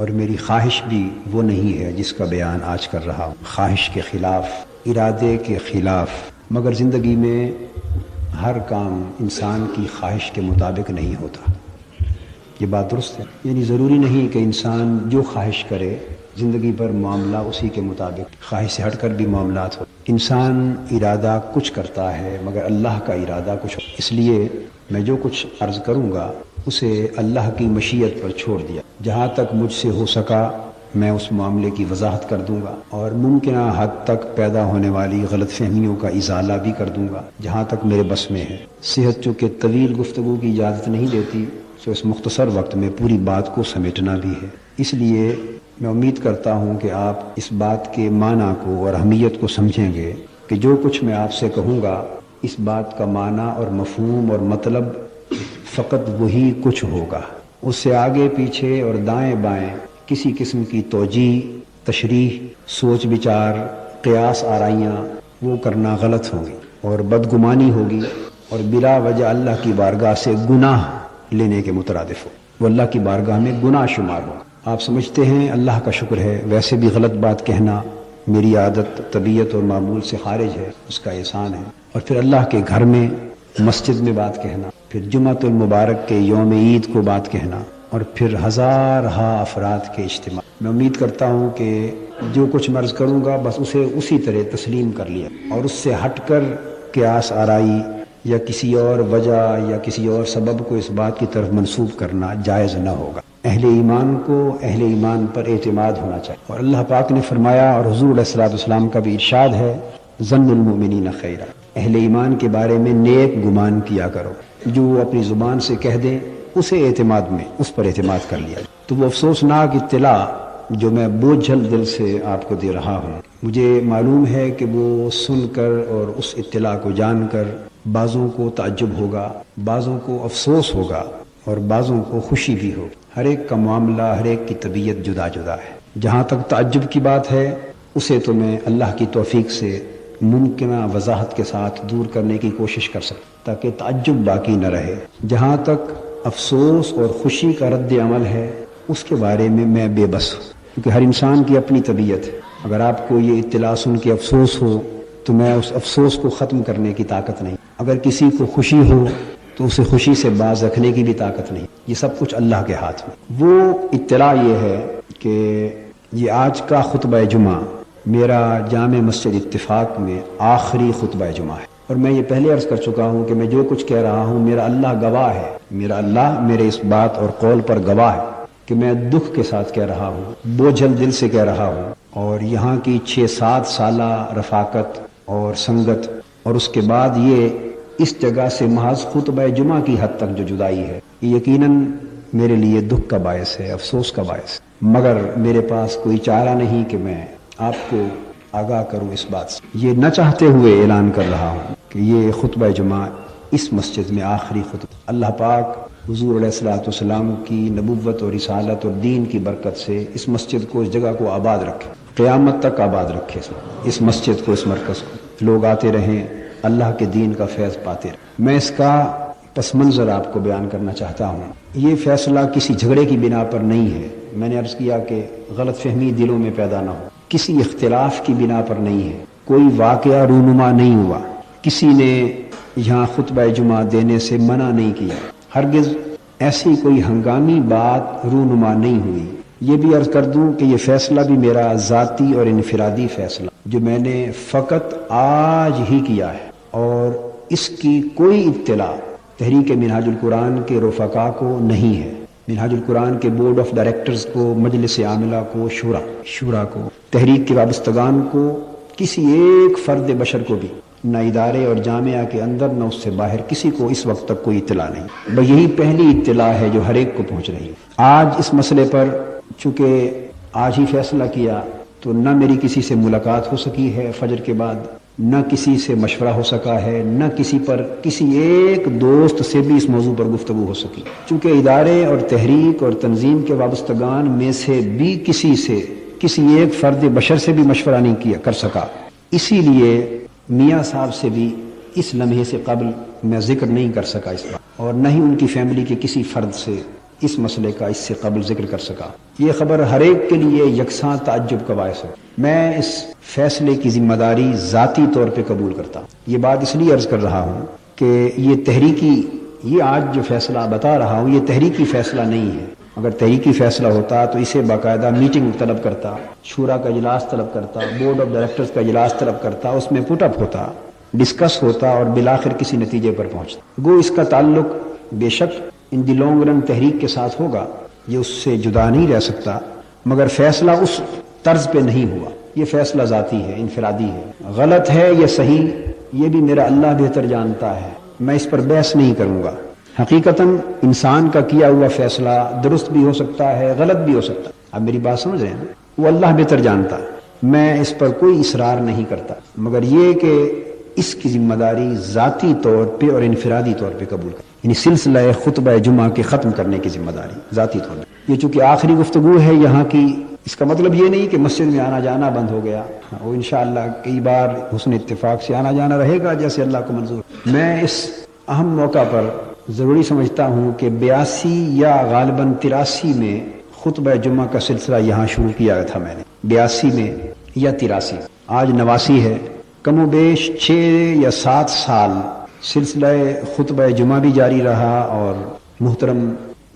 اور میری خواہش بھی وہ نہیں ہے جس کا بیان آج کر رہا ہوں، خواہش کے خلاف، ارادے کے خلاف، مگر زندگی میں ہر کام انسان کی خواہش کے مطابق نہیں ہوتا، یہ بات درست ہے۔ یعنی ضروری نہیں کہ انسان جو خواہش کرے زندگی پر معاملہ اسی کے مطابق، خواہش سے ہٹ کر بھی معاملات ہو۔ انسان ارادہ کچھ کرتا ہے مگر اللہ کا ارادہ کچھ ہو، اس لیے میں جو کچھ عرض کروں گا اسے اللہ کی مشیت پر چھوڑ دیا، جہاں تک مجھ سے ہو سکا میں اس معاملے کی وضاحت کر دوں گا اور ممکنہ حد تک پیدا ہونے والی غلط فہمیوں کا ازالہ بھی کر دوں گا جہاں تک میرے بس میں ہے۔ صحت چونکہ طویل گفتگو کی اجازت نہیں دیتی تو اس مختصر وقت میں پوری بات کو سمیٹنا بھی ہے، اس لیے میں امید کرتا ہوں کہ آپ اس بات کے معنی کو اور اہمیت کو سمجھیں گے کہ جو کچھ میں آپ سے کہوں گا اس بات کا معنی اور مفہوم اور مطلب فقط وہی کچھ ہوگا، اس سے آگے پیچھے اور دائیں بائیں کسی قسم کی توجیہ، تشریح، سوچ بچار، قیاس آرائیاں وہ کرنا غلط ہوں گی اور بدگمانی ہوگی اور بلا وجہ اللہ کی بارگاہ سے گناہ لینے کے مترادف ہو، وہ اللہ کی بارگاہ میں گناہ شمار ہو۔ آپ سمجھتے ہیں اللہ کا شکر ہے، ویسے بھی غلط بات کہنا میری عادت، طبیعت اور معمول سے خارج ہے، اس کا احسان ہے، اور پھر اللہ کے گھر میں مسجد میں بات کہنا، پھر جمعۃ المبارک کے یوم عید کو بات کہنا، اور پھر ہزارہا افراد کے اجتماع۔ میں امید کرتا ہوں کہ جو کچھ مرض کروں گا بس اسے اسی طرح تسلیم کر لیا اور اس سے ہٹ کر قیاس آرائی یا کسی اور وجہ یا کسی اور سبب کو اس بات کی طرف منسوب کرنا جائز نہ ہوگا۔ اہل ایمان کو اہل ایمان پر اعتماد ہونا چاہیے، اور اللہ پاک نے فرمایا اور حضور علیہ الصلوۃ والسلام کا بھی ارشاد ہے، ظن المؤمنین خیرا، اہل ایمان کے بارے میں نیک گمان کیا کرو، جو اپنی زبان سے کہہ دیں اسے اعتماد میں اس پر اعتماد کر لیا۔ تو وہ افسوسناک اطلاع جو میں بوجھل دل سے آپ کو دے رہا ہوں، مجھے معلوم ہے کہ وہ سن کر اور اس اطلاع کو جان کر بعضوں کو تعجب ہوگا، بعضوں کو افسوس ہوگا اور بعضوں کو خوشی بھی ہوگی۔ ہر ایک کا معاملہ، ہر ایک کی طبیعت جدا جدا ہے۔ جہاں تک تعجب کی بات ہے اسے تو میں اللہ کی توفیق سے ممکنہ وضاحت کے ساتھ دور کرنے کی کوشش کر سکتا تاکہ تعجب باقی نہ رہے۔ جہاں تک افسوس اور خوشی کا رد عمل ہے اس کے بارے میں میں بے بس ہوں، کیونکہ ہر انسان کی اپنی طبیعت ہے۔ اگر آپ کو یہ اطلاع سن کے افسوس ہو تو میں اس افسوس کو ختم کرنے کی طاقت نہیں، اگر کسی کو خوشی ہو تو اسے خوشی سے باز رکھنے کی بھی طاقت نہیں، یہ سب کچھ اللہ کے ہاتھ میں۔ وہ اطلاع یہ ہے کہ یہ آج کا خطبہ جمعہ میرا جامع مسجد اتفاق میں آخری خطبہ جمعہ ہے، اور میں یہ پہلے عرض کر چکا ہوں کہ میں جو کچھ کہہ رہا ہوں میرا اللہ گواہ ہے، میرا اللہ میرے اس بات اور قول پر گواہ ہے کہ میں دکھ کے ساتھ کہہ رہا ہوں، بوجھل دل سے کہہ رہا ہوں، اور یہاں کی 6-7 سالہ رفاقت اور سنگت اور اس کے بعد یہ اس جگہ سے محض خطبہ جمعہ کی حد تک جو جدائی ہے یہ یقیناً میرے لیے دکھ کا باعث ہے، افسوس کا باعث ہے، مگر میرے پاس کوئی چارہ نہیں کہ میں آپ کو آگاہ کروں اس بات سے۔ یہ نہ چاہتے ہوئے اعلان کر رہا ہوں کہ یہ خطبہ جمعہ اس مسجد میں آخری خطبہ۔ اللہ پاک حضور علیہ الصلوۃ والسلام کی نبوت اور رسالت اور دین کی برکت سے اس مسجد کو، اس جگہ کو آباد رکھے، قیامت تک آباد رکھے، اس مسجد کو، اس مرکز کو، لوگ آتے رہیں، اللہ کے دین کا فیض پاتے رہیں۔ میں اس کا پس منظر آپ کو بیان کرنا چاہتا ہوں۔ یہ فیصلہ کسی جھگڑے کی بنا پر نہیں ہے، میں نے عرض کیا کہ غلط فہمی دلوں میں پیدا نہ ہو، کسی اختلاف کی بنا پر نہیں ہے، کوئی واقعہ رونما نہیں ہوا، کسی نے یہاں خطبہ جمعہ دینے سے منع نہیں کیا، ہرگز ایسی کوئی ہنگامی بات رونما نہیں ہوئی۔ یہ بھی عرض کر دوں کہ یہ فیصلہ بھی میرا ذاتی اور انفرادی فیصلہ جو میں نے فقط آج ہی کیا ہے، اور اس کی کوئی اطلاع تحریک منہاج القرآن کے رفقا کو نہیں ہے، منہاج القرآن کے بورڈ آف ڈائریکٹرز کو، مجلس عاملہ کو، شورا کو، تحریک کے وابستگان کو، کسی ایک فرد بشر کو بھی، نہ ادارے اور جامعہ کے اندر نہ اس سے باہر کسی کو اس وقت تک کوئی اطلاع نہیں۔ بس یہی پہلی اطلاع ہے جو ہر ایک کو پہنچ رہی ہے۔ آج اس مسئلے پر چونکہ آج ہی فیصلہ کیا تو نہ میری کسی سے ملاقات ہو سکی ہے فجر کے بعد، نہ کسی سے مشورہ ہو سکا ہے، نہ کسی پر کسی ایک دوست سے بھی اس موضوع پر گفتگو ہو سکی، چونکہ ادارے اور تحریک اور تنظیم کے وابستگان میں سے بھی کسی سے، کسی ایک فرد بشر سے بھی مشورہ نہیں کر سکا، اسی لیے میاں صاحب سے بھی اس لمحے سے قبل میں ذکر نہیں کر سکا اس بات، اور نہ ہی ان کی فیملی کے کسی فرد سے اس مسئلے کا اس سے قبل ذکر کر سکا۔ یہ خبر ہر ایک کے لیے یکساں تعجب کا باعث ہے۔ میں اس فیصلے کی ذمہ داری ذاتی طور پہ قبول کرتا ہوں۔ یہ بات اس لیے عرض کر رہا ہوں کہ یہ آج جو فیصلہ بتا رہا ہوں یہ تحریکی فیصلہ نہیں ہے۔ اگر تحریکی فیصلہ ہوتا تو اسے باقاعدہ میٹنگ طلب کرتا، شورا کا اجلاس طلب کرتا، بورڈ آف ڈائریکٹرز کا اجلاس طلب کرتا، اس میں پٹ اپ ہوتا، ڈسکس ہوتا اور بالآخر کسی نتیجے پر پہنچتا۔ گو اس کا تعلق بے شک ان دی لانگ رن تحریک کے ساتھ ہوگا، یہ اس سے جدا نہیں رہ سکتا، مگر فیصلہ اس طرز پہ نہیں ہوا۔ یہ فیصلہ ذاتی ہے، انفرادی ہے۔ غلط ہے یا صحیح یہ بھی میرا اللہ بہتر جانتا ہے، میں اس پر بحث نہیں کروں گا۔ حقیقتاً انسان کا کیا ہوا فیصلہ درست بھی ہو سکتا ہے، غلط بھی ہو سکتا ہے۔ آپ میری بات سمجھ رہے ہیں؟ وہ اللہ بہتر جانتا ہے، میں اس پر کوئی اصرار نہیں کرتا، مگر یہ کہ اس کی ذمہ داری ذاتی طور پہ اور انفرادی طور پہ قبول کریں، یعنی سلسلہ خطبہ جمعہ کے ختم کرنے کی ذمہ داری ذاتی طور پہ۔ یہ چونکہ آخری گفتگو ہے یہاں کی، اس کا مطلب یہ نہیں کہ مسجد میں آنا جانا بند ہو گیا، وہ انشاءاللہ کئی بار حسن اتفاق سے آنا جانا رہے گا جیسے اللہ کو منظور۔ میں اس اہم موقع پر ضروری سمجھتا ہوں کہ 82 یا غالباً 83 میں خطبہ جمعہ کا سلسلہ یہاں شروع کیا تھا میں نے، 82 میں یا 83، آج 89 ہے۔ کم و بیش 6 یا 7 سال سلسلہ خطبہ جمعہ بھی جاری رہا اور محترم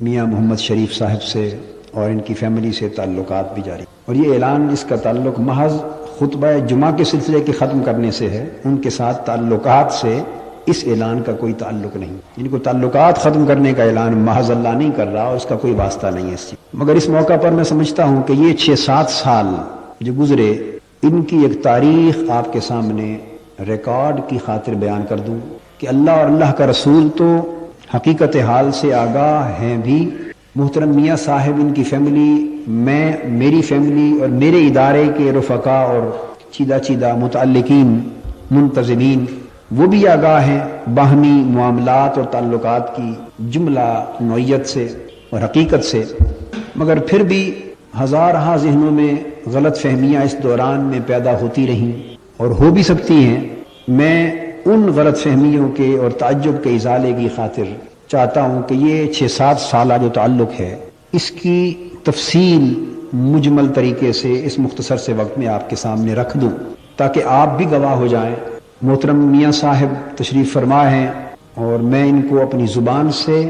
میاں محمد شریف صاحب سے اور ان کی فیملی سے تعلقات بھی جاری، اور یہ اعلان اس کا تعلق محض خطبہ جمعہ کے سلسلے کے ختم کرنے سے ہے، ان کے ساتھ تعلقات سے اس اعلان کا کوئی تعلق نہیں، ان کو تعلقات ختم کرنے کا اعلان محض اللہ نہیں کر رہا اور اس کا کوئی واسطہ نہیں ہے اس چیز۔ مگر اس موقع پر میں سمجھتا ہوں کہ یہ 6-7 سال جو گزرے ان کی ایک تاریخ آپ کے سامنے ریکارڈ کی خاطر بیان کر دوں کہ اللہ اور اللہ کا رسول تو حقیقت حال سے آگاہ ہیں بھی، محترم میاں صاحب، ان کی فیملی، میں، میری فیملی اور میرے ادارے کے رفقا اور چیدہ متعلقین منتظمین وہ بھی آگاہ ہیں باہمی معاملات اور تعلقات کی جملہ نوعیت سے اور حقیقت سے، مگر پھر بھی ہزارہا ذہنوں میں غلط فہمیاں اس دوران میں پیدا ہوتی رہیں اور ہو بھی سکتی ہیں۔ میں ان غلط فہمیوں کے اور تعجب کے ازالے کی خاطر چاہتا ہوں کہ یہ 6-7 سالہ جو تعلق ہے اس کی تفصیل مجمل طریقے سے اس مختصر سے وقت میں آپ کے سامنے رکھ دوں تاکہ آپ بھی گواہ ہو جائیں۔ محترم میاں صاحب تشریف فرما ہیں اور میں ان کو اپنی زبان سے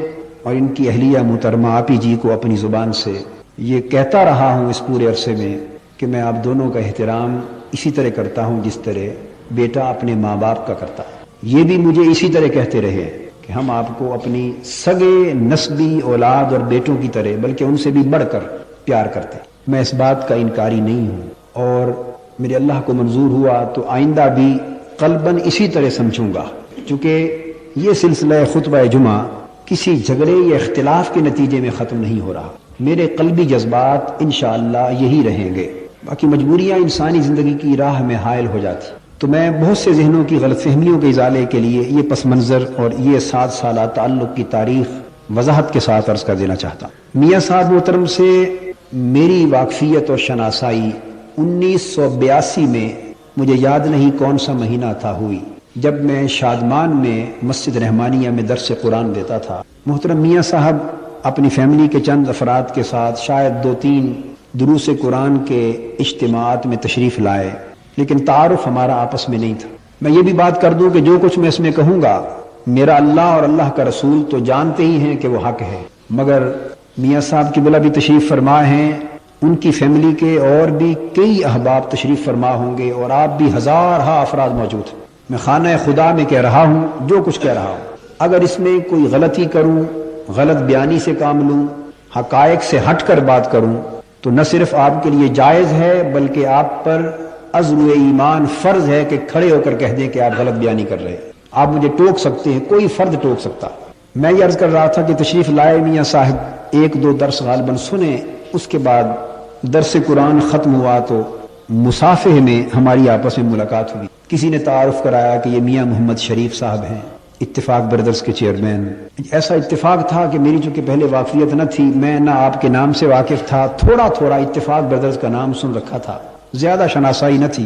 اور ان کی اہلیہ محترمہ آپی جی کو اپنی زبان سے یہ کہتا رہا ہوں اس پورے عرصے میں کہ میں آپ دونوں کا احترام اسی طرح کرتا ہوں جس طرح بیٹا اپنے ماں باپ کا کرتا ہے۔ یہ بھی مجھے اسی طرح کہتے رہے کہ ہم آپ کو اپنی سگے نسبی اولاد اور بیٹوں کی طرح بلکہ ان سے بھی بڑھ کر پیار کرتے۔ میں اس بات کا انکاری نہیں ہوں اور میرے اللہ کو منظور ہوا تو آئندہ بھی قلباً اسی طرح سمجھوں گا، چونکہ یہ سلسلہ خطبہ جمعہ کسی جھگڑے یا اختلاف کے نتیجے میں ختم نہیں ہو رہا۔ میرے قلبی جذبات انشاءاللہ یہی رہیں گے، باقی مجبوریاں انسانی زندگی کی راہ میں حائل ہو جاتی، تو میں بہت سے ذہنوں کی غلط فہمیوں کے ازالے کے لیے یہ پس منظر اور یہ 7 سالہ تعلق کی تاریخ وضاحت کے ساتھ عرض کر دینا چاہتا ہوں۔ میاں صاحب محترم سے میری واقفیت اور شناسائی 1982 میں، مجھے یاد نہیں کون سا مہینہ تھا، ہوئی جب میں شادمان میں مسجد رحمانیہ میں درس قرآن دیتا تھا۔ محترم میاں صاحب اپنی فیملی کے چند افراد کے ساتھ شاید 2-3 دروس قرآن کے اجتماعات میں تشریف لائے، لیکن تعارف ہمارا آپس میں نہیں تھا۔ میں یہ بھی بات کر دوں کہ جو کچھ میں اس میں کہوں گا میرا اللہ اور اللہ کا رسول تو جانتے ہی ہیں کہ وہ حق ہے، مگر میاں صاحب کی بلا بھی تشریف فرما ہیں، ان کی فیملی کے اور بھی کئی احباب تشریف فرما ہوں گے اور آپ بھی ہزارہا افراد موجود ہیں۔ میں خانہ خدا میں کہہ رہا ہوں جو کچھ کہہ رہا ہوں، اگر اس میں کوئی غلطی کروں، غلط بیانی سے کام لوں، حقائق سے ہٹ کر بات کروں تو نہ صرف آپ کے لیے جائز ہے بلکہ آپ پر عزم ایمان فرض ہے کہ کھڑے ہو کر کہہ دیں کہ آپ غلط بیانی کر رہے ہیں۔ آپ مجھے ٹوک سکتے ہیں، کوئی فرد ٹوک سکتا۔ میں یہ عرض کر رہا تھا کہ تشریف لائے میاں صاحب، 1-2 درس غالباً سنے، اس کے بعد درس قرآن ختم ہوا تو مصافحے میں ہماری آپس میں ملاقات ہوئی۔ کسی نے تعارف کرایا کہ یہ میاں محمد شریف صاحب ہیں، اتفاق بردرز کے چیئرمین۔ ایسا اتفاق تھا کہ میری چونکہ پہلے واقفیت نہ تھی، میں نہ آپ کے نام سے واقف تھا، تھوڑا اتفاق بردرز کا نام سن رکھا تھا، زیادہ شناسائی نہ تھی۔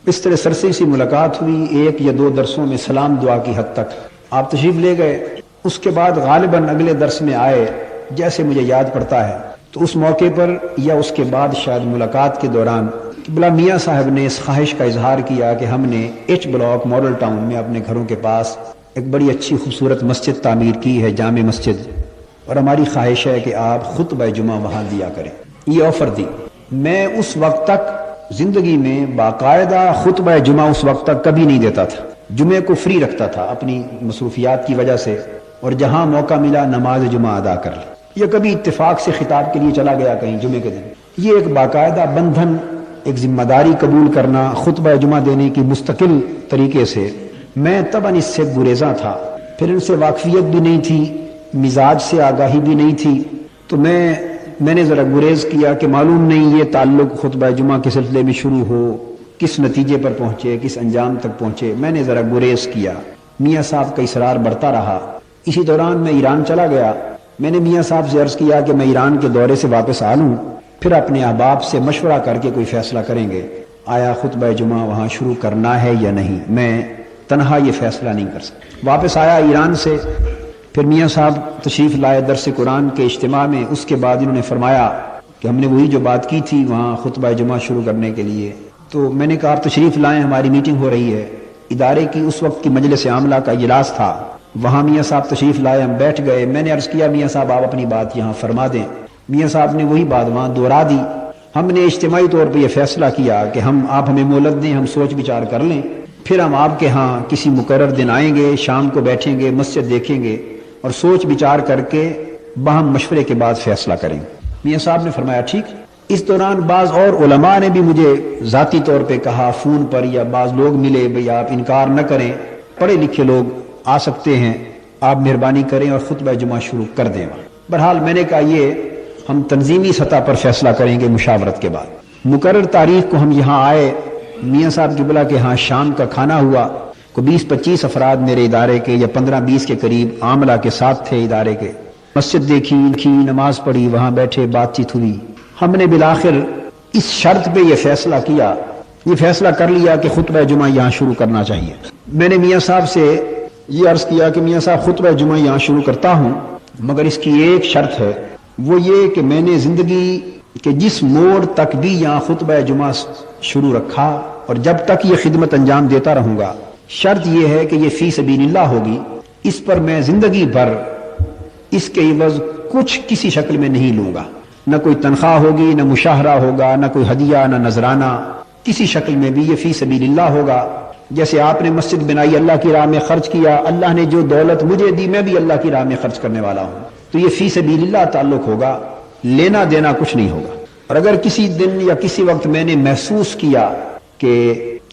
اس طرح سرسری سی ملاقات ہوئی، 1 یا 2 درسوں میں سلام دعا کی حد تک۔ آپ تشریف لے گئے، اس کے بعد غالباً اگلے درس میں آئے جیسے مجھے یاد پڑتا ہے تو اس موقع پر یا اس کے بعد شاید ملاقات کے دوران قبلہ میاں صاحب نے اس خواہش کا اظہار کیا کہ ہم نے ایچ بلاک ماڈل ٹاؤن میں اپنے گھروں کے پاس ایک بڑی اچھی خوبصورت مسجد تعمیر کی ہے، جامع مسجد، اور ہماری خواہش ہے کہ آپ خطبہ جمعہ وہاں دیا کریں۔ یہ آفر دی۔ میں اس وقت تک زندگی میں باقاعدہ خطبہ جمعہ اس وقت تک کبھی نہیں دیتا تھا، جمعے کو فری رکھتا تھا اپنی مصروفیات کی وجہ سے، اور جہاں موقع ملا نماز جمعہ ادا کر لی، یا کبھی اتفاق سے خطاب کے لیے چلا گیا کہیں جمعے کے دن۔ یہ ایک باقاعدہ بندھن، ایک ذمہ داری قبول کرنا خطبہ جمعہ دینے کی مستقل طریقے سے، میں طبعاً اس سے گریزاں تھا، پھر ان سے واقفیت بھی نہیں تھی، مزاج سے آگاہی بھی نہیں تھی، تو میں نے ذرا گریز کیا کہ معلوم نہیں یہ تعلق خطبہ جمعہ کے سلسلے میں شروع ہو، کس نتیجے پر پہنچے، کس انجام تک پہنچے، میں نے ذرا گریز کیا۔ میاں صاحب کا اصرار بڑھتا رہا۔ اسی دوران میں ایران چلا گیا۔ میں نے میاں صاحب سے عرض کیا کہ میں ایران کے دورے سے واپس آ لوں، پھر اپنے احباب سے مشورہ کر کے کوئی فیصلہ کریں گے، آیا خطبہ جمعہ وہاں شروع کرنا ہے یا نہیں۔ میں تنہا یہ فیصلہ نہیں کر سکتا۔ واپس آیا ایران سے، پھر میاں صاحب تشریف لائے درس قرآن کے اجتماع میں۔ اس کے بعد انہوں نے فرمایا کہ ہم نے وہی جو بات کی تھی وہاں خطبہ جمعہ شروع کرنے کے لیے، تو میں نے کہا آپ تشریف لائیں، ہماری میٹنگ ہو رہی ہے۔ ادارے کی اس وقت کی مجلس عاملہ کا اجلاس تھا، وہاں میاں صاحب تشریف لائے، ہم بیٹھ گئے۔ میں نے عرض کیا میاں صاحب آپ اپنی بات یہاں فرما دیں۔ میاں صاحب نے وہی بات وہاں دہرا دی۔ ہم نے اجتماعی طور پہ یہ فیصلہ کیا کہ آپ ہمیں مہلت دیں، ہم سوچ بچار کر لیں، پھر ہم آپ کے ہاں کسی مقرر دن آئیں گے، شام کو بیٹھیں گے، مسجد دیکھیں گے اور سوچ بچار کر کے باہم مشورے کے بعد فیصلہ کریں گے۔ میاں صاحب نے فرمایا ٹھیک۔ اس دوران بعض اور علماء نے بھی مجھے ذاتی طور پہ کہا فون پر، یا بعض لوگ ملے، بھئی آپ انکار نہ کریں، پڑھے لکھے لوگ آ سکتے ہیں، آپ مہربانی کریں اور خطبہ جمعہ شروع کر دیں۔ بہرحال میں نے کہا یہ ہم تنظیمی سطح پر فیصلہ کریں گے مشاورت کے بعد۔ مقرر تاریخ کو ہم یہاں آئے، میاں صاحب قبلہ کے ہاں شام کا کھانا ہوا۔ کو 20-25 افراد میرے ادارے کے یا 15-20 کے قریب عاملہ کے ساتھ تھے ادارے کے۔ مسجد دیکھی، نماز پڑھی، وہاں بیٹھے، بات چیت ہوئی۔ ہم نے بالآخر اس شرط پہ یہ فیصلہ کر لیا کہ خطبہ جمعہ یہاں شروع کرنا چاہیے۔ میں نے میاں صاحب سے یہ عرض کیا کہ میاں صاحب خطبہ جمعہ یہاں شروع کرتا ہوں، مگر اس کی ایک شرط ہے، وہ یہ کہ میں نے زندگی کے جس موڑ تک بھی یہاں خطبہ جمعہ شروع رکھا اور جب تک یہ خدمت انجام دیتا رہوں گا، شرط یہ ہے کہ یہ فی سبیل اللہ ہوگی، اس پر میں زندگی بھر اس کے عوض کچھ کسی شکل میں نہیں لوں گا، نہ کوئی تنخواہ ہوگی، نہ مشاہرہ ہوگا، نہ کوئی ہدیہ، نہ نذرانہ، کسی شکل میں بھی یہ فی سبیل اللہ ہوگا۔ جیسے آپ نے مسجد بنائی، اللہ کی راہ میں خرچ کیا، اللہ نے جو دولت مجھے دی میں بھی اللہ کی راہ میں خرچ کرنے والا ہوں، تو یہ فی سبیل اللہ تعلق ہوگا، لینا دینا کچھ نہیں ہوگا۔ اور اگر کسی دن یا کسی وقت میں نے محسوس کیا کہ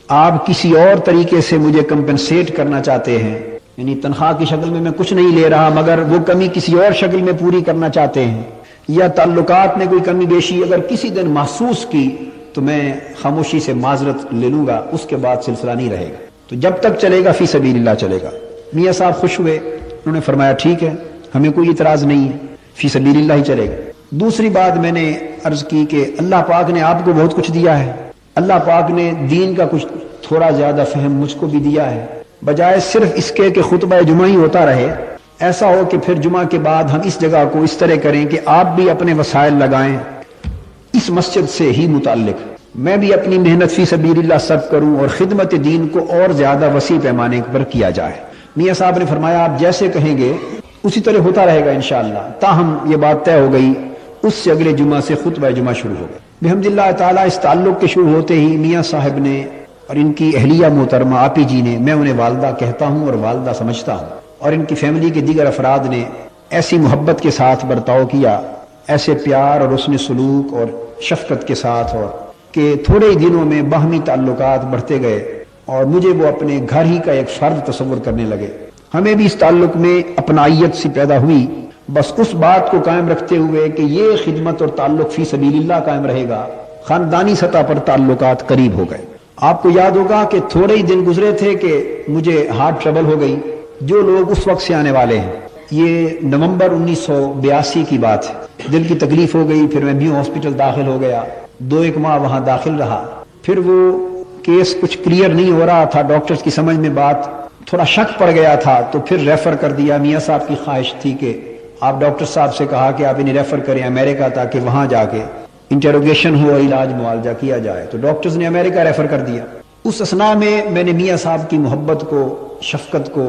آپ کسی اور طریقے سے مجھے کمپنسیٹ کرنا چاہتے ہیں، یعنی تنخواہ کی شکل میں کچھ نہیں لے رہا مگر وہ کمی کسی اور شکل میں پوری کرنا چاہتے ہیں، یا تعلقات میں کوئی کمی بیشی اگر کسی دن محسوس کی، تو میں خاموشی سے معذرت لے لوں گا، اس کے بعد سلسلہ نہیں رہے گا۔ تو جب تک چلے گا فی سبیل اللہ چلے گا۔ میاں صاحب خوش ہوئے، انہوں نے فرمایا ٹھیک ہے، ہمیں کوئی اعتراض نہیں ہے، فی سبیل اللہ ہی چلے گا۔ دوسری بات میں نے عرض کی کہ اللہ پاک نے آپ کو بہت کچھ دیا ہے، اللہ پاک نے دین کا کچھ تھوڑا زیادہ فہم مجھ کو بھی دیا ہے، بجائے صرف اس کے کہ خطبہ جمعہ ہی ہوتا رہے، ایسا ہو کہ پھر جمعہ کے بعد ہم اس جگہ کو اس طرح کریں کہ آپ بھی اپنے وسائل لگائیں اس مسجد سے ہی متعلق، میں بھی اپنی محنت فی سبیل اللہ صرف کروں اور خدمت دین کو اور زیادہ وسیع پیمانے پر کیا جائے۔ میاں صاحب نے فرمایا آپ جیسے کہیں گے اسی طرح ہوتا رہے گا انشاءاللہ۔ تاہم یہ بات طے ہو گئی، اس سے اگلے جمعہ سے خطبہ جمعہ شروع ہو گیا۔ بحمداللہ تعالیٰ اس تعلق کے شروع ہوتے ہی میاں صاحب نے اور ان کی اہلیہ محترمہ آپی جی نے، میں انہیں والدہ کہتا ہوں اور والدہ سمجھتا ہوں، اور ان کی فیملی کے دیگر افراد نے ایسی محبت کے ساتھ برتاؤ کیا، ایسے پیار اور حسن سلوک اور شفقت کے ساتھ، اور کہ تھوڑے ہی دنوں میں باہمی تعلقات بڑھتے گئے اور مجھے وہ اپنے گھر ہی کا ایک فرد تصور کرنے لگے۔ ہمیں بھی اس تعلق میں اپنائیت سی پیدا ہوئی، بس اس بات کو قائم رکھتے ہوئے کہ یہ خدمت اور تعلق فی سبیل اللہ قائم رہے گا۔ خاندانی سطح پر تعلقات قریب ہو گئے۔ آپ کو یاد ہوگا کہ تھوڑے ہی دن گزرے تھے کہ مجھے ہارٹ ٹربل ہو گئی۔ جو لوگ اس وقت سے آنے والے ہیں، یہ نومبر 1982 کی بات ہے، دل کی تکلیف ہو گئی، پھر میں میو ہاسپٹل داخل ہو گیا، 2-1 ماہ وہاں داخل رہا، پھر وہ کیس کچھ کلیئر نہیں ہو رہا تھا، ڈاکٹرز کی سمجھ میں بات تھوڑا شک پڑ گیا تھا، تو پھر ریفر کر دیا۔ میاں صاحب کی خواہش تھی کہ آپ ڈاکٹر صاحب سے کہا کہ آپ انہیں ریفر کریں امریکہ تاکہ وہاں جا کے انٹروگیشن ہو اور علاج معالجہ کیا جائے، تو ڈاکٹرز نے امریکہ ریفر کر دیا۔ اس اثناء میں نے میاں صاحب کی محبت کو، شفقت کو،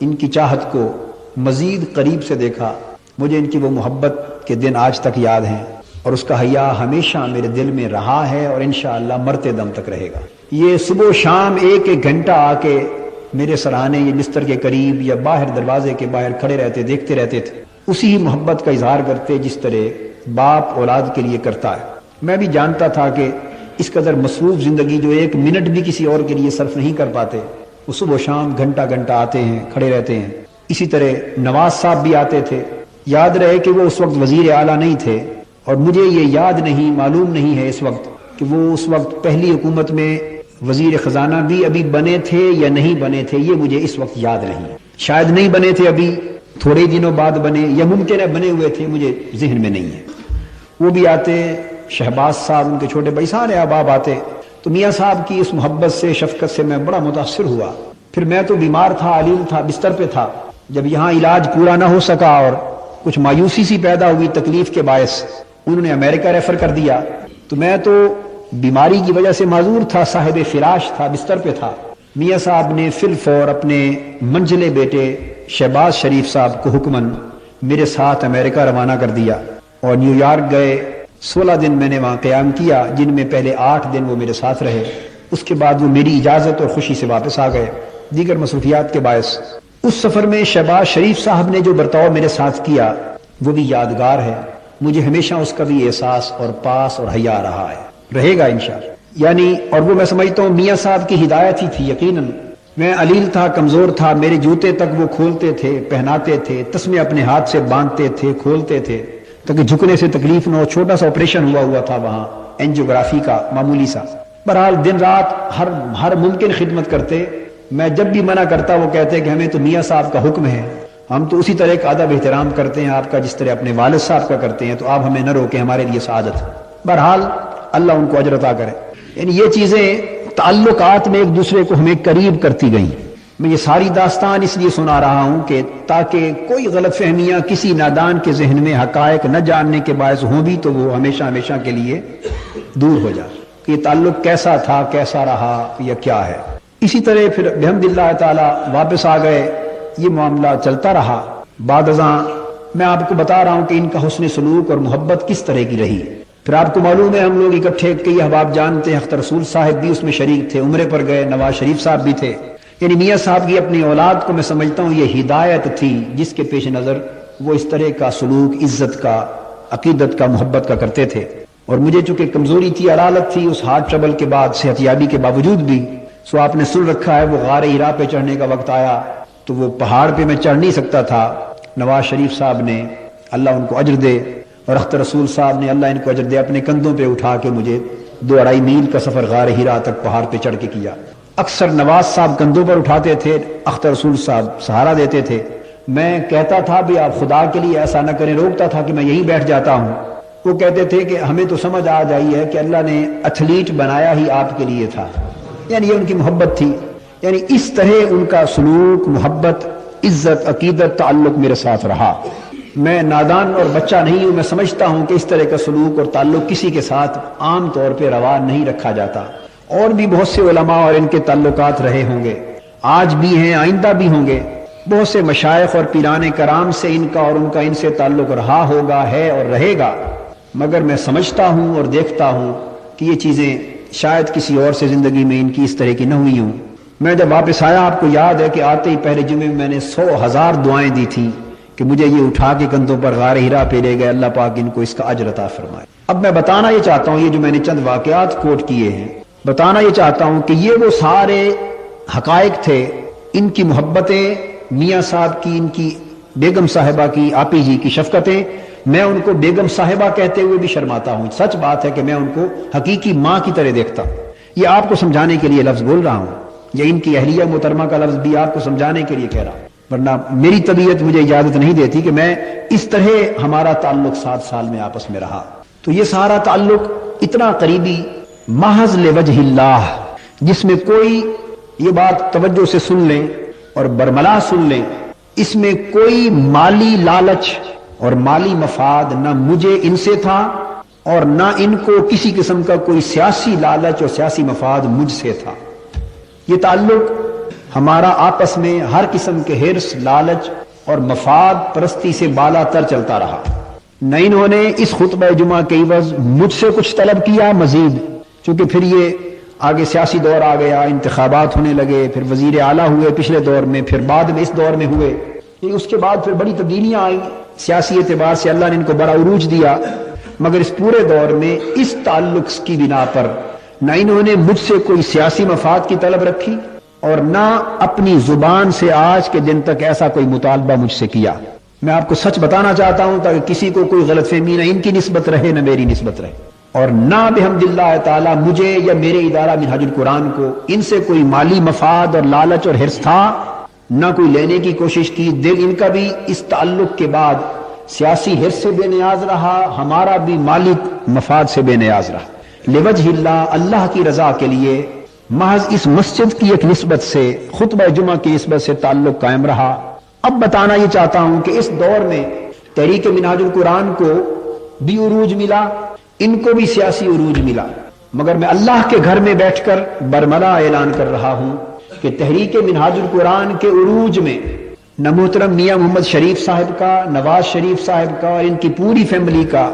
ان کی چاہت کو مزید قریب سے دیکھا۔ مجھے ان کی وہ محبت کے دن آج تک یاد ہیں، اور اس کا حیا ہمیشہ میرے دل میں رہا ہے اور انشاءاللہ مرتے دم تک رہے گا۔ یہ صبح و شام ایک ایک گھنٹہ آ کے میرے سرانے یہ بستر کے قریب یا باہر دروازے کے باہر کھڑے رہتے، دیکھتے رہتے تھے، اسی محبت کا اظہار کرتے جس طرح باپ اولاد کے لیے کرتا ہے۔ میں بھی جانتا تھا کہ اس قدر مصروف زندگی جو ایک منٹ بھی کسی اور کے لیے صرف نہیں کر پاتے، وہ صبح و شام گھنٹہ گھنٹہ آتے ہیں، کھڑے رہتے ہیں۔ اسی طرح نواز صاحب بھی آتے تھے۔ یاد رہے کہ وہ اس وقت وزیر اعلیٰ نہیں تھے، اور مجھے یہ یاد نہیں، معلوم نہیں ہے اس وقت کہ وہ اس وقت پہلی حکومت میں وزیر خزانہ بھی ابھی بنے تھے یا نہیں بنے تھے، یہ مجھے اس وقت یاد نہیں۔ شاید نہیں بنے تھے، ابھی تھوڑے دنوں بعد بنے، یا ممکن ہے بنے ہوئے تھے، مجھے ذہن میں نہیں ہے۔ وہ بھی آتے، شہباز صاحب ان کے چھوٹے بھائی، سارے احباب آتے۔ تو میاں صاحب کی اس محبت سے، شفقت سے میں بڑا متاثر ہوا۔ پھر میں تو بیمار تھا، علیل تھا، بستر پہ تھا۔ جب یہاں علاج پورا نہ ہو سکا اور کچھ مایوسی سی پیدا ہوئی تکلیف کے باعث، انہوں نے امریکہ ریفر کر دیا، تو میں تو بیماری کی وجہ سے معذور تھا، صاحب فراش تھا، بستر پہ تھا۔ میاں صاحب نے فی الفور اپنے منجلے بیٹے شہباز شریف صاحب کو حکماً میرے ساتھ امریکہ روانہ کر دیا، اور نیو یارک گئے۔ 16 دن میں نے وہاں قیام کیا، جن میں پہلے 8 دن وہ میرے ساتھ رہے۔ اس کے بعد وہ میری اجازت اور خوشی سے واپس آ گئے دیگر مصروفیات کے باعث۔ اس سفر میں شہباز شریف صاحب نے جو برتاؤ میرے ساتھ کیا وہ بھی یادگار ہے، مجھے ہمیشہ اس کا بھی احساس اور پاس اور حیا رہا ہے، رہے گا انشاءاللہ۔ یعنی اور وہ میں سمجھتا ہوں میاں صاحب کی ہدایت ہی تھی یقیناً۔ میں علیل تھا، کمزور تھا، میرے جوتے تک وہ کھولتے تھے، پہناتے تھے، تسمے اپنے ہاتھ سے باندھتے تھے، کھولتے تھے تاکہ جھکنے سے تکلیف نہ ہو۔ چھوٹا سا آپریشن ہوا تھا وہاں، اینجیوگرافی کا، معمولی سا۔ بہرحال دن رات ہر ممکن خدمت کرتے۔ میں جب بھی منع کرتا وہ کہتے کہ ہمیں تو میاں صاحب کا حکم ہے، ہم تو اسی طرح کا ادب احترام کرتے ہیں آپ کا جس طرح اپنے والد صاحب کا کرتے ہیں، تو آپ ہمیں نہ روکیں، ہمارے لیے سعادت ہے۔ بہرحال اللہ ان کو اجر عطا کرے۔ یعنی یہ چیزیں تعلقات میں ایک دوسرے کو ہمیں قریب کرتی گئیں۔ میں یہ ساری داستان اس لیے سنا رہا ہوں کہ تاکہ کوئی غلط فہمیاں کسی نادان کے ذہن میں حقائق نہ جاننے کے باعث ہوں بھی تو وہ ہمیشہ ہمیشہ کے لیے دور ہو جائے کہ یہ تعلق کیسا تھا، کیسا رہا یا کیا ہے۔ اسی طرح پھر بحمد اللہ تعالی واپس آ گئے، یہ معاملہ چلتا رہا۔ بعد ازاں میں آپ کو بتا رہا ہوں کہ ان کا حسن سلوک اور محبت کس طرح کی رہی۔ پھر آپ کو معلوم ہے ہم لوگ اکٹھے، کئی احباب جانتے ہیں، اختر رسول صاحب بھی اس میں شریک تھے، عمرے پر گئے، نواز شریف صاحب بھی تھے۔ یعنی میاں صاحب کی اپنی اولاد کو میں سمجھتا ہوں یہ ہدایت تھی جس کے پیش نظر وہ اس طرح کا سلوک عزت کا، عقیدت کا، محبت کا کرتے تھے۔ اور مجھے چونکہ کمزوری تھی، علالت تھی، اس ہارٹ ٹربل کے بعد، صحت یابی کے باوجود بھی، سو آپ نے سن رکھا ہے وہ غار ہرا پہ چڑھنے کا وقت آیا تو وہ پہاڑ پہ میں چڑھ نہیں سکتا تھا۔ نواز شریف صاحب نے، اللہ ان کو اجر دے، اور اختر رسول صاحب نے، اللہ ان کو اجر دے، اپنے کندھوں پہ اٹھا کے مجھے 2-2.5 میل کا سفر غار ہرا تک پہاڑ پہ چڑھ کے کیا۔ اکثر نواز صاحب کندھوں پر اٹھاتے تھے، اختر رسول صاحب سہارا دیتے تھے۔ میں کہتا تھا بھی آپ خدا کے لیے ایسا نہ کریں، روکتا تھا کہ میں یہیں بیٹھ جاتا ہوں۔ وہ کہتے تھے کہ ہمیں تو سمجھ آ جائی ہے کہ اللہ نے ایتھلیٹ بنایا ہی آپ کے لیے تھا۔ یعنی یہ ان کی محبت تھی۔ یعنی اس طرح ان کا سلوک، محبت، عزت، عقیدت، تعلق میرے ساتھ رہا۔ میں نادان اور بچہ نہیں ہوں، میں سمجھتا ہوں کہ اس طرح کا سلوک اور تعلق کسی کے ساتھ عام طور پہ روا نہیں رکھا جاتا۔ اور بھی بہت سے علماء اور ان کے تعلقات رہے ہوں گے، آج بھی ہیں، آئندہ بھی ہوں گے۔ بہت سے مشائخ اور پیران کرام سے ان کا اور ان کا ان سے تعلق رہا ہوگا، ہے اور رہے گا، مگر میں سمجھتا ہوں اور دیکھتا ہوں کہ یہ چیزیں شاید کسی اور سے زندگی میں ان کی اس طرح کی نہ ہوئی ہوں۔ میں جب واپس آیا، آپ کو یاد ہے کہ آتے ہی پہلے جمعے میں نے 100,000 دعائیں دی تھیں کہ مجھے یہ اٹھا کے کندھوں پر غار ہرا پہ لے گئے، اللہ پاک ان کو اس کا اجر عطا فرمائے۔ اب میں بتانا یہ چاہتا ہوں، یہ جو میں نے چند واقعات کوٹ کیے ہیں، بتانا یہ چاہتا ہوں کہ یہ وہ سارے حقائق تھے، ان کی محبتیں، میاں صاحب کی، ان کی بیگم صاحبہ کی، آپی جی کی شفقتیں۔ میں ان کو بیگم صاحبہ کہتے ہوئے بھی شرماتا ہوں، سچ بات ہے کہ میں ان کو حقیقی ماں کی طرح دیکھتا ہوں۔ یہ آپ کو سمجھانے کے لیے لفظ بول رہا ہوں، یا ان کی اہلیہ محترمہ کا لفظ بھی آپ کو سمجھانے کے لیے کہہ رہا ہوں، ورنہ میری طبیعت مجھے اجازت نہیں دیتی کہ میں اس طرح ہمارا تعلق 7 سال میں آپس میں رہا۔ تو یہ سارا تعلق اتنا قریبی، محض لوجہ اللہ، جس میں کوئی، یہ بات توجہ سے سن لیں اور برملا سن لیں، اس میں کوئی مالی لالچ اور مالی مفاد نہ مجھے ان سے تھا اور نہ ان کو کسی قسم کا کوئی سیاسی لالچ اور سیاسی مفاد مجھ سے تھا۔ یہ تعلق ہمارا آپس میں ہر قسم کے حرص، لالچ اور مفاد پرستی سے بالا تر چلتا رہا۔ نہ انہوں نے اس خطبہ جمعہ کے عوض مجھ سے کچھ طلب کیا مزید، چونکہ پھر یہ آگے سیاسی دور آ گیا، انتخابات ہونے لگے، پھر وزیر اعلیٰ ہوئے پچھلے دور میں، پھر بعد میں اس دور میں ہوئے، اس کے بعد پھر بڑی تبدیلیاں آئیں سیاسی اعتبار سے، اللہ نے ان کو بڑا عروج دیا، مگر اس پورے دور میں اس تعلق کی بنا پر نہ انہوں نے مجھ سے کوئی سیاسی مفاد کی طلب رکھی اور نہ اپنی زبان سے آج کے دن تک ایسا کوئی مطالبہ مجھ سے کیا۔ میں آپ کو سچ بتانا چاہتا ہوں تاکہ کسی کو کوئی غلط فہمی نہ ان کی نسبت رہے نہ میری نسبت رہے، اور نہ بحمد اللہ تعالی مجھے یا میرے ادارہ منہاج القرآن کو ان سے کوئی مالی مفاد اور لالچ اور حرص تھا، نہ کوئی لینے کی کوشش کی۔ دل ان کا بھی اس تعلق کے بعد سیاسی حرص سے بے نیاز رہا، ہمارا بھی مالی مفاد سے بے نیاز رہا۔ لوجہ اللہ، اللہ کی رضا کے لیے محض اس مسجد کی ایک نسبت سے، خطبہ جمعہ کی نسبت سے تعلق قائم رہا۔ اب بتانا یہ چاہتا ہوں کہ اس دور میں تحریک منہاج القرآن کو بھی عروج ملا، ان کو بھی سیاسی عروج ملا، مگر میں اللہ کے گھر میں بیٹھ کر برملا اعلان کر رہا ہوں کہ تحریک منہاج القرآن کے عروج میں نہ محترم میاں محمد شریف صاحب کا، نواز شریف صاحب کا اور ان کی پوری فیملی کا،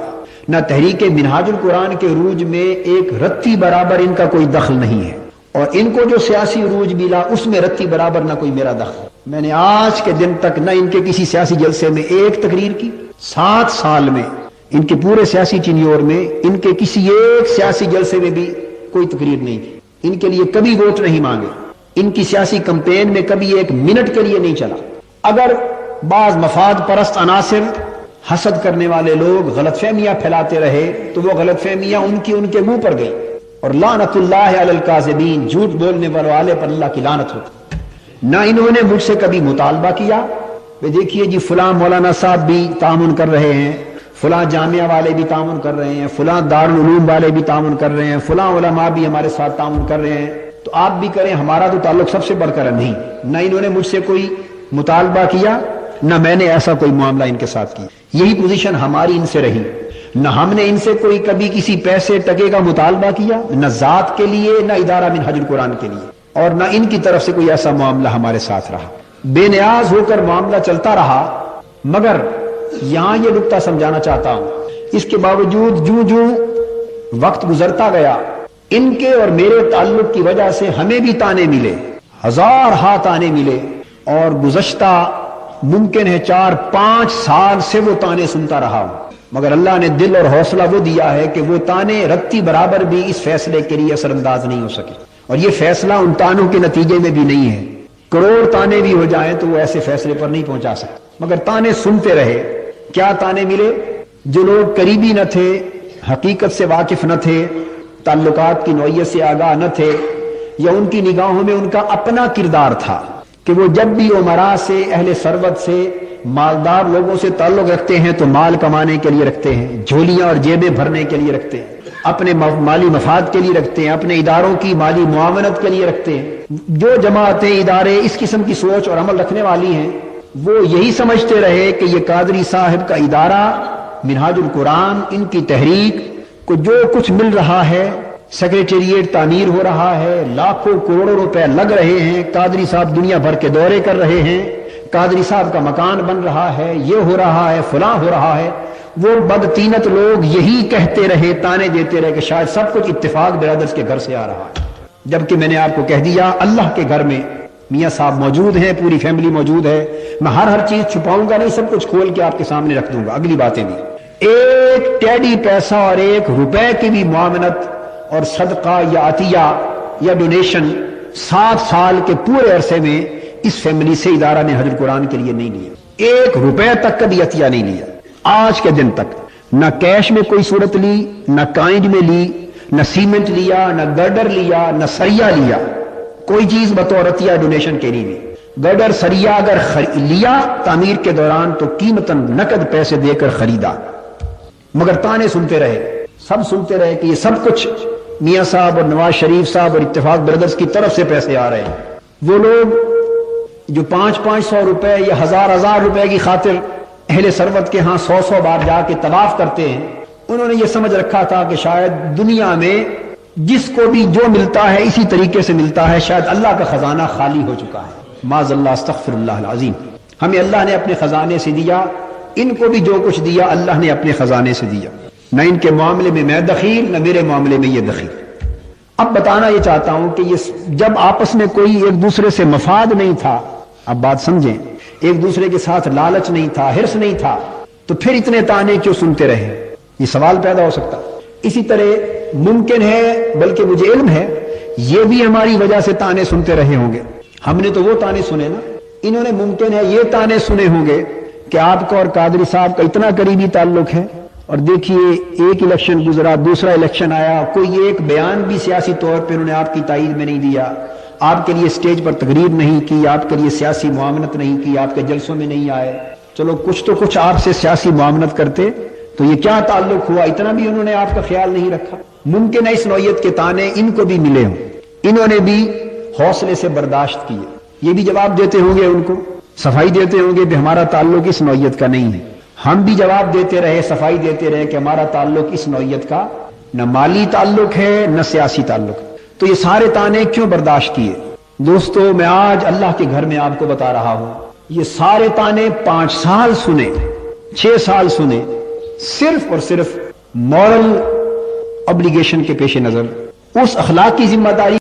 نہ تحریک منہاج القرآن کے عروج میں ایک رتی برابر ان کا کوئی دخل نہیں ہے، اور ان کو جو سیاسی عروج ملا اس میں رتی برابر نہ کوئی میرا دخل۔ میں نے آج کے دن تک نہ ان کے کسی سیاسی جلسے میں ایک تقریر کی، 7 سال میں ان کے پورے سیاسی ٹینیور میں ان کے کسی ایک سیاسی جلسے میں بھی کوئی تقریر نہیں کی، ان کے لیے کبھی ووٹ نہیں مانگے، ان کی سیاسی کمپین میں کبھی ایک منٹ کے لیے نہیں چلا۔ اگر بعض مفاد پرست عناصر، حسد کرنے والے لوگ غلط فہمیاں پھیلاتے رہے تو وہ غلط فہمیاں ان کے منہ پر گئی، اور لعنت اللہ علی الکاذبین، جھوٹ بولنے والے پر اللہ کی لعنت ہوتی۔ نہ انہوں نے مجھ سے کبھی مطالبہ کیا کہ دیکھیے جی فلاں مولانا صاحب بھی تعاون کر رہے ہیں، فلاں جامعہ والے بھی تعاون کر رہے ہیں، فلاں دارالعلوم والے بھی تعاون کر رہے ہیں، فلاں علماء بھی ہمارے ساتھ تعاون کر رہے ہیں، تو آپ بھی کریں، ہمارا تو تعلق سب سے بڑھ کر ہے۔ نہیں، نہ انہوں نے مجھ سے کوئی مطالبہ کیا، نہ میں نے ایسا کوئی معاملہ ان کے ساتھ کیا۔ یہی پوزیشن ہماری ان سے رہی، نہ ہم نے ان سے کوئی کبھی کسی پیسے ٹکے کا مطالبہ کیا، نہ ذات کے لیے نہ ادارہ منہاج القرآن کے لیے، اور نہ ان کی طرف سے کوئی ایسا معاملہ ہمارے ساتھ رہا۔ بے نیاز ہو کر معاملہ چلتا رہا، مگر یہاں یہ نکتہ سمجھانا چاہتا ہوں، اس کے باوجود جو وقت گزرتا گیا، ان کے اور میرے تعلق کی وجہ سے ہمیں بھی تانے ملے، 1000 تانے ملے، اور گزشتہ ممکن ہے 4-5 سال سے وہ تانے سنتا رہا ہوں، مگر اللہ نے دل اور حوصلہ وہ دیا ہے کہ وہ تانے رتی برابر بھی اس فیصلے کے لیے اثر انداز نہیں ہو سکے، اور یہ فیصلہ ان تانوں کے نتیجے میں بھی نہیں ہے۔ کروڑ تانے بھی ہو جائیں تو وہ ایسے فیصلے پر نہیں پہنچا سکتے، مگر تانے سنتے رہے۔ کیا تانے ملے؟ جو لوگ قریبی نہ تھے، حقیقت سے واقف نہ تھے، تعلقات کی نوعیت سے آگاہ نہ تھے، یا ان کی نگاہوں میں ان کا اپنا کردار تھا کہ وہ جب بھی امراء سے، اہل ثروت سے، مالدار لوگوں سے تعلق رکھتے ہیں تو مال کمانے کے لیے رکھتے ہیں، جھولیاں اور جیبیں بھرنے کے لیے رکھتے ہیں، اپنے مالی مفاد کے لیے رکھتے ہیں، اپنے اداروں کی مالی معاونت کے لیے رکھتے ہیں۔ جو جماعتیں، ادارے اس قسم کی سوچ اور عمل رکھنے والی ہیں، وہ یہی سمجھتے رہے کہ یہ قادری صاحب کا ادارہ منہاج القرآن، ان کی تحریک کو جو کچھ مل رہا ہے، سیکریٹریٹ تعمیر ہو رہا ہے، لاکھوں کروڑوں روپے لگ رہے ہیں، قادری صاحب دنیا بھر کے دورے کر رہے ہیں، قادری صاحب کا مکان بن رہا ہے، یہ ہو رہا ہے، فلاں ہو رہا ہے، وہ بدتینت لوگ یہی کہتے رہے، تانے دیتے رہے کہ شاید سب کچھ اتفاق برادرز کے گھر سے آ رہا ہے، جبکہ میں نے آپ کو کہہ دیا اللہ کے گھر میں میاں صاحب موجود ہیں، پوری فیملی موجود ہے۔ میں ہر چیز چھپاؤں گا نہیں، سب کچھ کھول کے آپ کے سامنے رکھ دوں گا، اگلی باتیں بھی۔ ایک ٹیڈی پیسہ اور 1 روپے کی بھی معاونت اور صدقہ یا عطیہ یا ڈونیشن 7 سال کے پورے عرصے میں اس فیملی سے ادارہ نے حج القرآن کے لیے نہیں لیا، 1 روپے تک کبھی عطیہ نہیں لیا آج کے دن تک، نہ کیش میں کوئی صورت لی، نہ کائنج میں لی، نہ سیمنٹ لیا، نہ گرڈر لیا، نہ سریا لیا، کوئی چیز بطور عطیہ ڈونیشن کے نہیں لی۔ گرڈر سریا اگر لیا تعمیر کے دوران تو قیمتاً نقد پیسے دے کر خریدا، مگر تانے سنتے رہے، سب سنتے رہے کہ یہ سب کچھ میاں صاحب اور نواز شریف صاحب اور اتفاق برادرز کی طرف سے پیسے آ رہے ہیں۔ وہ لوگ جو 500 روپے یا 1000 روپے کی خاطر اہل ثروت کے ہاں 100 بار جا کے طواف کرتے ہیں، انہوں نے یہ سمجھ رکھا تھا کہ شاید دنیا میں جس کو بھی جو ملتا ہے اسی طریقے سے ملتا ہے، شاید اللہ کا خزانہ خالی ہو چکا ہے۔ معاذ اللہ، استغفر اللہ العظیم۔ ہمیں اللہ نے اپنے خزانے سے دیا، ان کو بھی جو کچھ دیا اللہ نے اپنے خزانے سے دیا، نہ ان کے معاملے میں میں دخیل، نہ میرے معاملے میں یہ دخیل۔ اب بتانا یہ چاہتا ہوں کہ یہ جب آپس میں کوئی ایک دوسرے سے مفاد نہیں تھا، اب بات سمجھیں، ایک دوسرے کے ساتھ لالچ نہیں تھا، حرص نہیں تھا، تو پھر اتنے تانے کیوں سنتے رہے؟ یہ سوال پیدا ہو سکتا۔ اسی طرح ممکن ہے، بلکہ مجھے علم ہے، یہ بھی ہماری وجہ سے تانے سنتے رہے ہوں گے۔ ہم نے تو وہ تانے سنے نا، انہوں نے ممکن ہے یہ تانے سنے ہوں گے کہ آپ کا اور قادری صاحب کا اتنا قریبی تعلق ہے، اور دیکھیے ایک الیکشن گزرا، دوسرا الیکشن آیا، کوئی ایک بیان بھی سیاسی طور پہ انہوں نے آپ کی تائید میں نہیں دیا، آپ کے لیے سٹیج پر تقریر نہیں کی، آپ کے لیے سیاسی معاونت نہیں کی، آپ کے جلسوں میں نہیں آئے۔ چلو کچھ تو کچھ آپ سے سیاسی معاونت کرتے تو یہ کیا تعلق ہوا، اتنا بھی انہوں نے آپ کا خیال نہیں رکھا۔ ممکن ہے اس نوعیت کے تانے ان کو بھی ملے ہوں، انہوں نے بھی حوصلے سے برداشت کیے، یہ بھی جواب دیتے ہوں گے، ان کو صفائی دیتے ہوں گے کہ ہمارا تعلق اس نوعیت کا نہیں ہے۔ ہم بھی جواب دیتے رہے، صفائی دیتے رہے کہ ہمارا تعلق اس نوعیت کا نہ مالی تعلق ہے نہ سیاسی تعلق۔ تو یہ سارے تانے کیوں برداشت کیے؟ دوستو، میں آج اللہ کے گھر میں آپ کو بتا رہا ہوں، یہ سارے تانے 5 سال سنے، 6 سال سنے، صرف اور صرف مورل obligation کے پیش نظر، اس اخلاقی ذمہ داری